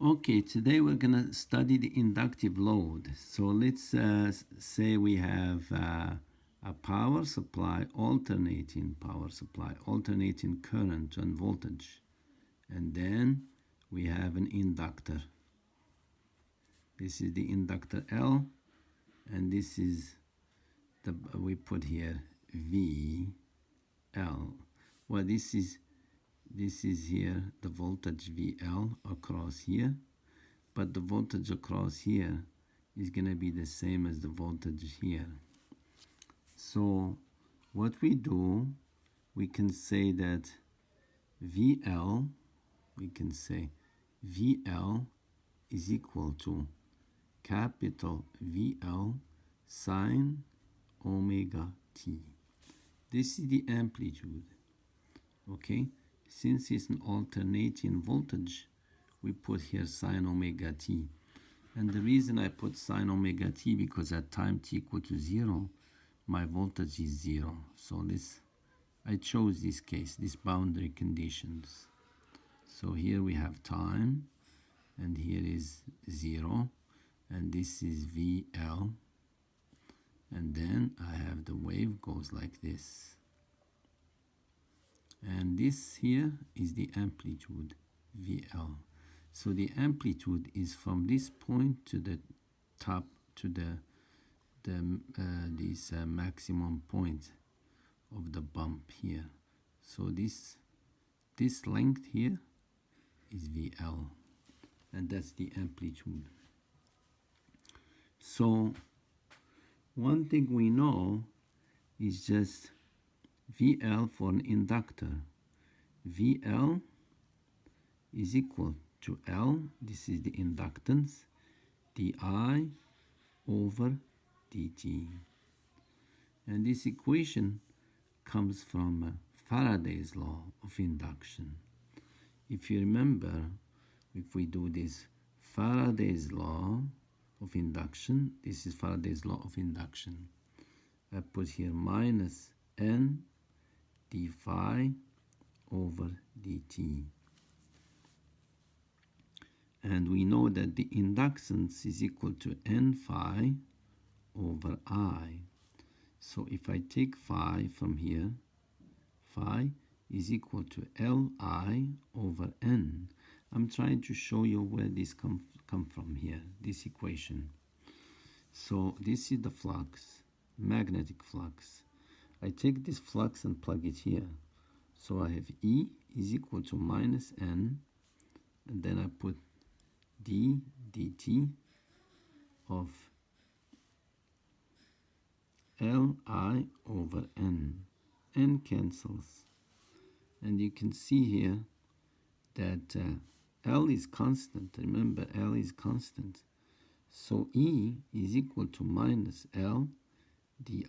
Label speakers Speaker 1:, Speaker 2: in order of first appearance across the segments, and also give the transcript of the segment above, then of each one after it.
Speaker 1: Okay, today we're going to study the inductive load. So let's say we have a power supply, alternating current and voltage. And then we have an inductor. This is the inductor L, and this is we put here VL. Well, this is here the voltage VL across here, but the voltage across here is going to be the same as the voltage here. So what we do, we can say that VL is equal to capital VL sine omega t. This is the amplitude. Okay, since it's an alternating voltage, we put here sine omega t. And the reason I put sine omega t, because at time t equal to 0, my voltage is 0. So I chose this case, these boundary conditions. So here we have time, and here is 0, and this is VL. And then I have the wave goes like this. And this here is the amplitude, VL. So the amplitude is from this point to the top, to this maximum point of the bump here. So this length here is VL, and that's the amplitude. So one thing we know is just VL for an inductor. VL is equal to L, this is the inductance, di over dt. And this equation comes from Faraday's law of induction. If you remember, if we do this Faraday's law of induction, this is Faraday's law of induction. I put here minus n d phi over dt. And we know that the inductance is equal to n phi over I. So if I take phi from here, phi is equal to Li over n. I'm trying to show you where this come from here, this equation. So this is the flux, magnetic flux. I take this flux and plug it here. So I have E is equal to minus n, and then I put d dt of Li over n. N cancels. And you can see here that L is constant. Remember, L is constant. So E is equal to minus L di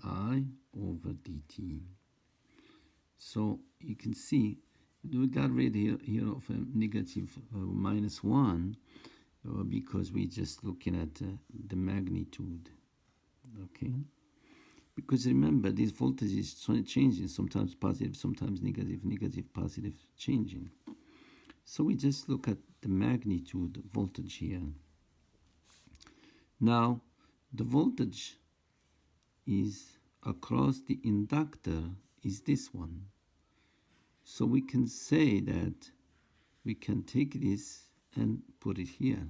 Speaker 1: over dt. So you can see we got rid here of a negative minus 1 because we're just looking at the magnitude. Okay? Because remember, this voltage is changing, sometimes positive, sometimes negative, negative, positive, changing. So we just look at the magnitude voltage here. Now, the voltage is across the inductor is this one. So we can say that we can take this and put it here.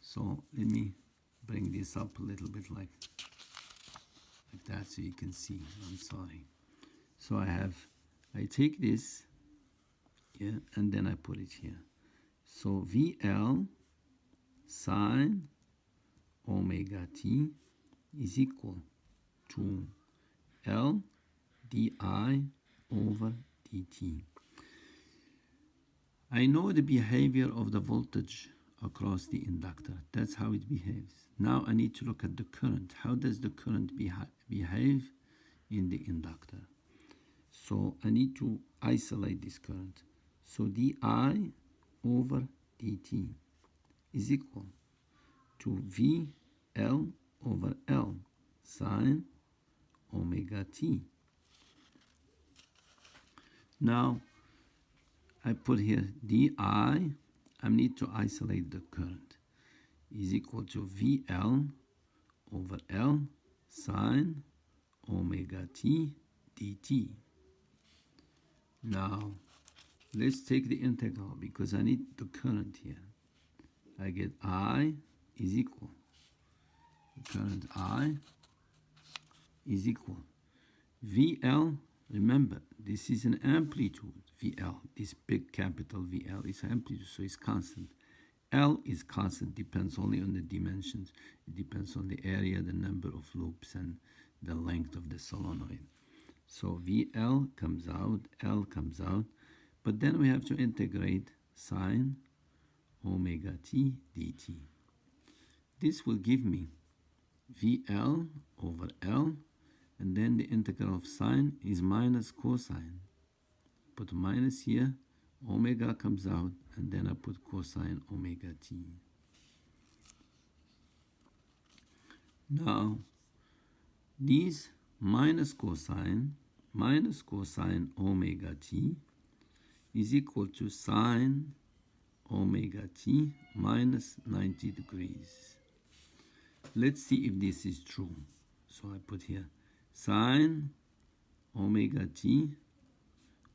Speaker 1: So let me bring this up a little bit like that so you can see. I'm sorry. So I take this here and then I put it here. So VL sine omega t is equal to L di over dt. I know the behavior of the voltage across the inductor. That's how it behaves. Now I need to look at the current. How does the current behave in the inductor? So I need to isolate this current. So di over dt is equal to VL over L sine omega t. Now I put here di I need to isolate the current, is equal to VL over L sine omega t dt. Now, let's take the integral because I need the current here. I get I is equal, the current I is equal. VL, remember, this is an amplitude, VL. This big capital VL is amplitude, so it's constant. L is constant, depends only on the dimensions. It depends on the area, the number of loops, and the length of the solenoid. So VL comes out, L comes out, but then we have to integrate sine omega t dt. This will give me VL over L, and then the integral of sine is minus cosine. Put minus here, omega comes out, and then I put cosine omega t. Now, these minus cosine omega t is equal to sine omega t minus 90 degrees. Let's see if this is true. So I put here sine omega t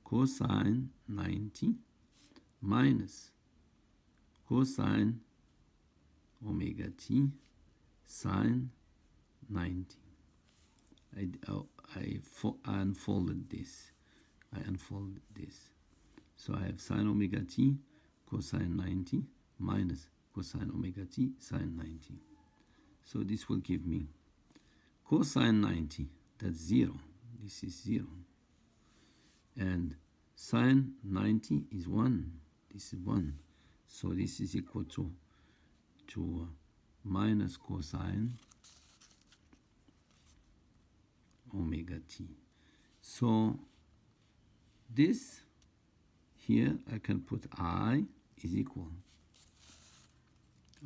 Speaker 1: cosine 90 minus cosine omega t sine 90. I unfolded this. So I have sine omega t cosine 90 minus cosine omega t sine 90. So this will give me cosine 90, that's 0. This is 0. And sine 90 is 1. This is 1. So this is equal to minus cosine omega t. So this here I can put I is equal.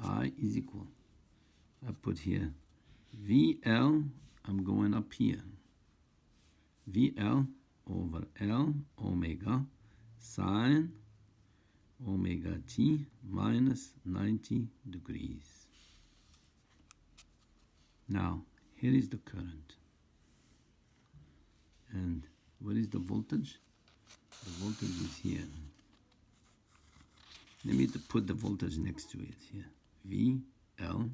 Speaker 1: I put here VL, I'm going up here. VL over L omega sine omega t minus 90 degrees. Now, here is the current. And what is the voltage? The voltage is here. Let me put the voltage next to it here. VL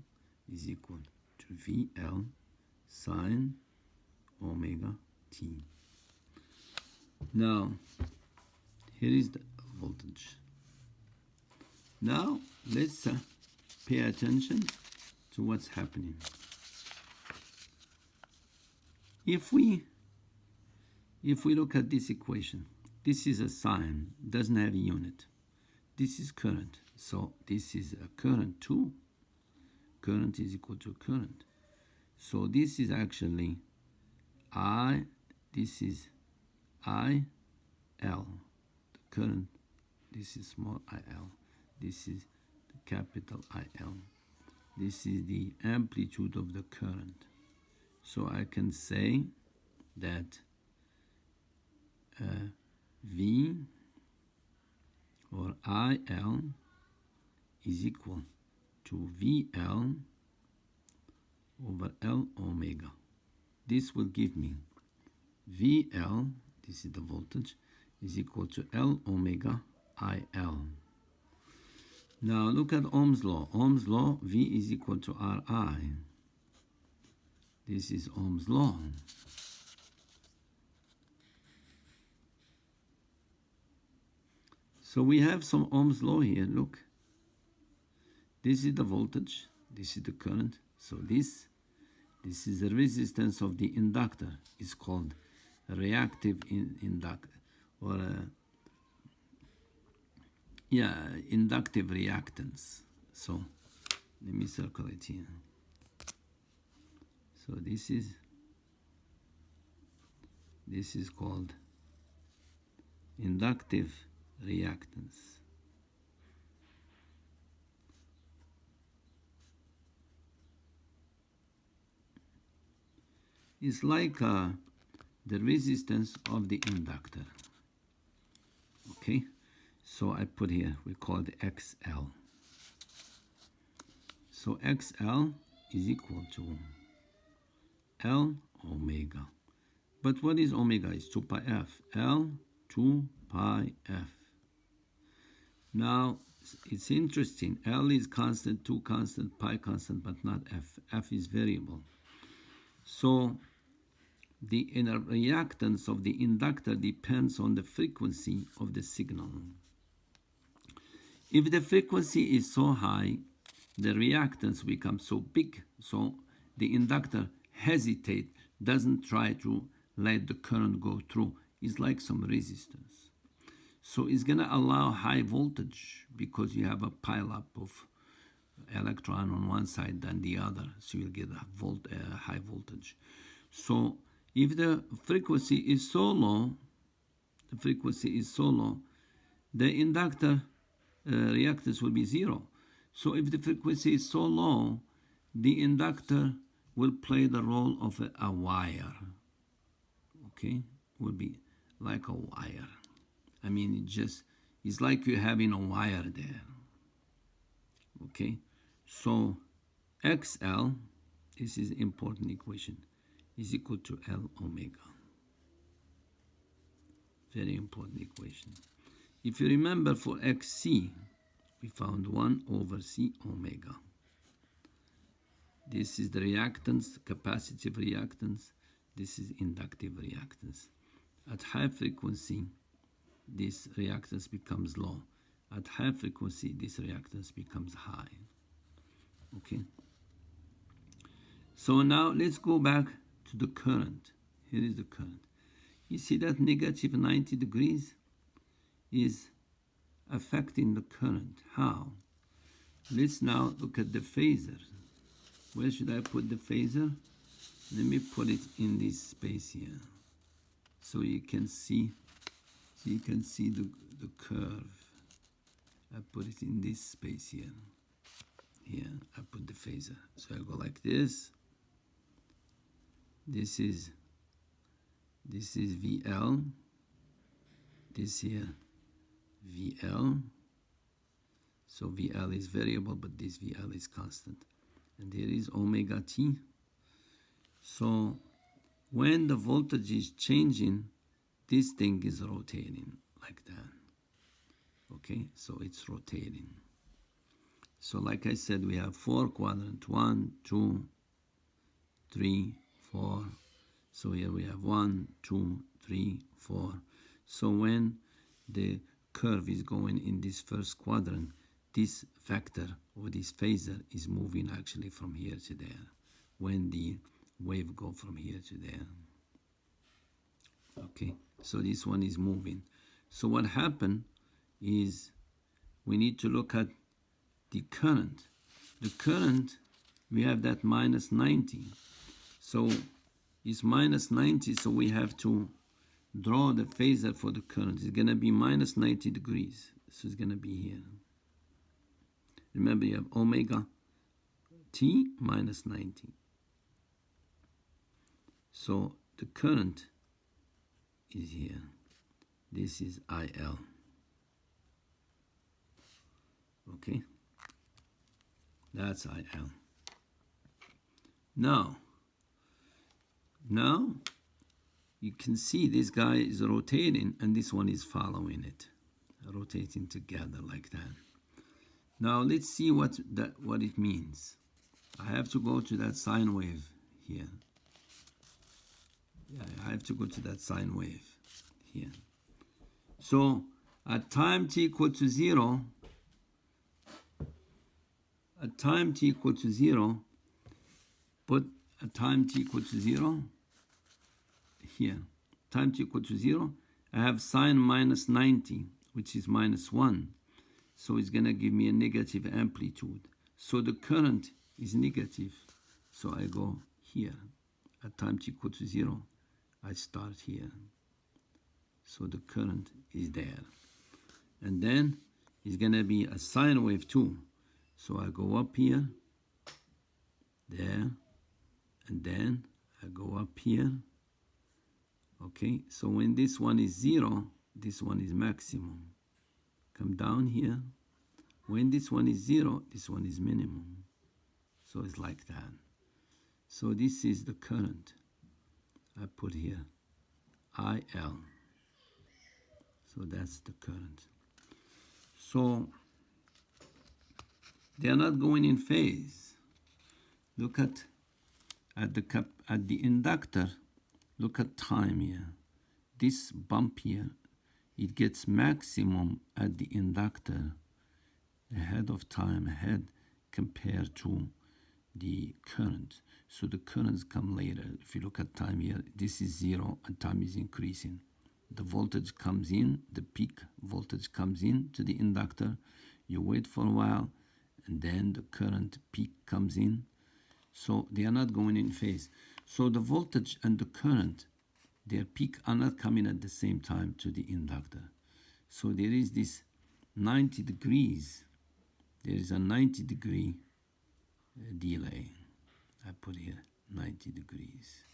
Speaker 1: is equal to VL sine omega t. Now, here is the voltage. Now, let's pay attention to what's happening. If we look at this equation, this is a sine, doesn't have a unit. This is current, so this is a current too. Current is equal to current. So this is actually I, this is IL. The current, this is small IL. This is the capital IL. This is the amplitude of the current. So I can say that V or IL is equal to VL over L omega. This will give me VL, this is the voltage, is equal to L omega IL. Now look at Ohm's law. Ohm's law, V is equal to RI. This is Ohm's law. So we have some Ohm's law here, look. This is the voltage, this is the current. So this is the resistance of the inductor. It's called a reactive inductor, or inductive reactance. So let me circle it here. So this is called inductive reactance. It's like the resistance of the inductor. Okay, So I put here, we call it XL. So XL is equal to L omega. But what is omega? It's 2 pi f. L 2 pi f. Now, it's interesting. L is constant, 2 constant, pi constant, but not f. F is variable. So the inner reactance of the inductor depends on the frequency of the signal. If the frequency is so high, the reactance becomes so big, so the inductor hesitates, doesn't try to let the current go through. It's like some resistance. So it's going to allow high voltage because you have a pileup of electron on one side than the other, so you'll get a high voltage. So if the frequency is so low, the inductor reactance will be 0. So if the frequency is so low, the inductor will play the role of a wire. Okay, will be like a wire. I mean, it's like you're having a wire there. Okay, so XL, this is important equation, is equal to L omega. Very important equation. If you remember, for XC, we found 1 over C omega. This is the reactance, capacitive reactance. This is inductive reactance. At high frequency, this reactance becomes low. At high frequency, this reactance becomes high. Okay. So now let's go back to the current. Here is the current. You see that negative 90 degrees is affecting the current. How? Let's now look at the phasor. Where should I put the phasor? Let me put it in this space here, so you can see. The curve. I put it in this space here. Here I put the phasor. So I go like this. This is VL. This here VL. So VL is variable, but this VL is constant. And there is omega t. So when the voltage is changing, this thing is rotating like that. Okay, so it's rotating. So like I said, we have 4 quadrants, 1, 2, 3, 4. So here we have 1, 2, 3, 4. So when the curve is going in this first quadrant, this vector or this phasor is moving actually from here to there. When the wave go from here to there. Okay, so this one is moving. So what happened is we need to look at the current. The current, we have that minus 90. So it's minus 90, so we have to draw the phasor for the current. It's going to be minus 90 degrees. So it's going to be here. Remember, you have omega t minus 90. So the current is here. This is IL. Okay? That's IL. Now you can see this guy is rotating and this one is following it, rotating together like that. Now let's see what it means. I have to go to that sine wave here. Yeah, I have to go to that sine wave here. So at time t equal to 0, put a time t equal to 0 here. Time t equal to 0, I have sine minus 90, which is minus 1. So it's going to give me a negative amplitude. So the current is negative. So I go here. At time t equal to 0, I start here. So the current is there. And then it's going to be a sine wave too. So I go up here, there, and then I go up here. Okay, so when this one is 0, this one is maximum. come down here. When this one is 0, this one is minimum. So it's like that. So this is the current. I put here IL. So that's the current. So they are not going in phase. Look at the inductor. Look at time here. This bump here, it gets maximum at the inductor ahead of time, ahead compared to the current. So the currents come later. If you look at time here, this is 0 and time is increasing. The voltage comes in, the peak voltage comes in to the inductor. You wait for a while, and then the current peak comes in. So they are not going in phase. So the voltage and the current, their peak are not coming at the same time to the inductor. So there is this 90 degrees. There is a 90-degree delay. I put here 90 degrees.